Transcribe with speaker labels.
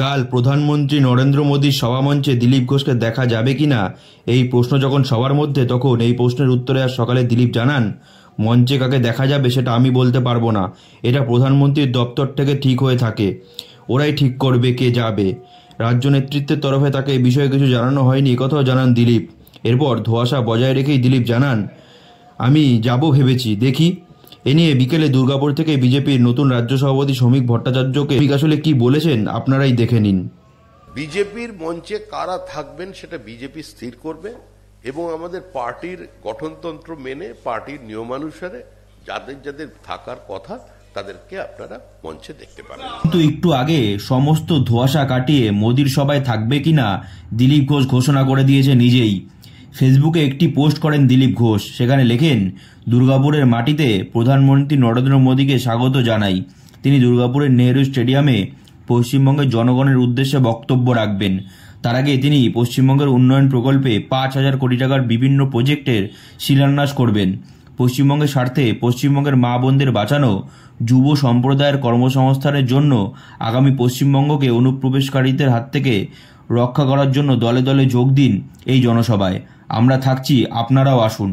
Speaker 1: কাল প্রধানমন্ত্রী নরেন্দ্র মোদীর সভামঞ্চে দিলীপ ঘোষকে দেখা যাবে কিনা এই প্রশ্ন যখন সবার মধ্যে, তখন এই প্রশ্নের উত্তরে আজ সকালে দিলীপ জানান, মঞ্চে কাকে দেখা যাবে সেটা আমি বলতে পারবো না, এটা প্রধানমন্ত্রীর দপ্তর থেকে ঠিক হয়ে থাকে, ওরাই ঠিক করবে কে যাবে। রাজ্য নেতৃত্বের তরফে তাকে এই বিষয়ে কিছু জানানো হয়নি, কথাও জানান দিলীপ। এরপর ধোঁয়াশা বজায় রেখেই দিলীপ জানান, আমি যাব ভেবেছি, দেখি। এ নিয়ে বিকেলে দুর্গাপুর থেকে বিজেপির নতুন রাজ্য সভাপতি শ্রমিক ভট্টাচার্যকে আসলে কি বলেছেন আপনারাই দেখে নিন।
Speaker 2: বিজেপির মঞ্চে কারা থাকবেন সেটা বিজেপি স্থির করবে এবং আমাদের পার্টির গঠনতন্ত্র মেনে পার্টির নিয়মানুসারে যাদের যাদের থাকার কথা তাদেরকে আপনারা মঞ্চে দেখতে পাবেন।
Speaker 1: কিন্তু একটু আগে সমস্ত ধোঁয়াশা কাটিয়ে মোদির সভায় থাকবে কিনা দিলীপ ঘোষ ঘোষণা করে দিয়েছে নিজেই। ফেসবুকে একটি পোস্ট করেন দিলীপ ঘোষ, সেখানে লেখেন, দুর্গাপুরের মাটিতে প্রধানমন্ত্রী নরেন্দ্র মোদীকে স্বাগত জানাই। তিনি দুর্গাপুরের নেহেরু স্টেডিয়ামে পশ্চিমবঙ্গের জনগণের উদ্দেশ্যে বক্তব্য রাখবেন। তার আগে তিনি পশ্চিমবঙ্গের উন্নয়ন প্রকল্পে 5,000 কোটি টাকার বিভিন্ন প্রজেক্টের শিলান্যাস করবেন। পশ্চিমবঙ্গের স্বার্থে পশ্চিমবঙ্গের মা বোনদের বাঁচানো, যুব সম্প্রদায়ের কর্মসংস্থানের জন্য আগামী পশ্চিমবঙ্গকে অনুপ্রবেশকারীদের হাত থেকে রক্ষা করার জন্য দলে দলে যোগ দিন এই জনসভায়। আমরা থাকছি, আপনারাও আসুন।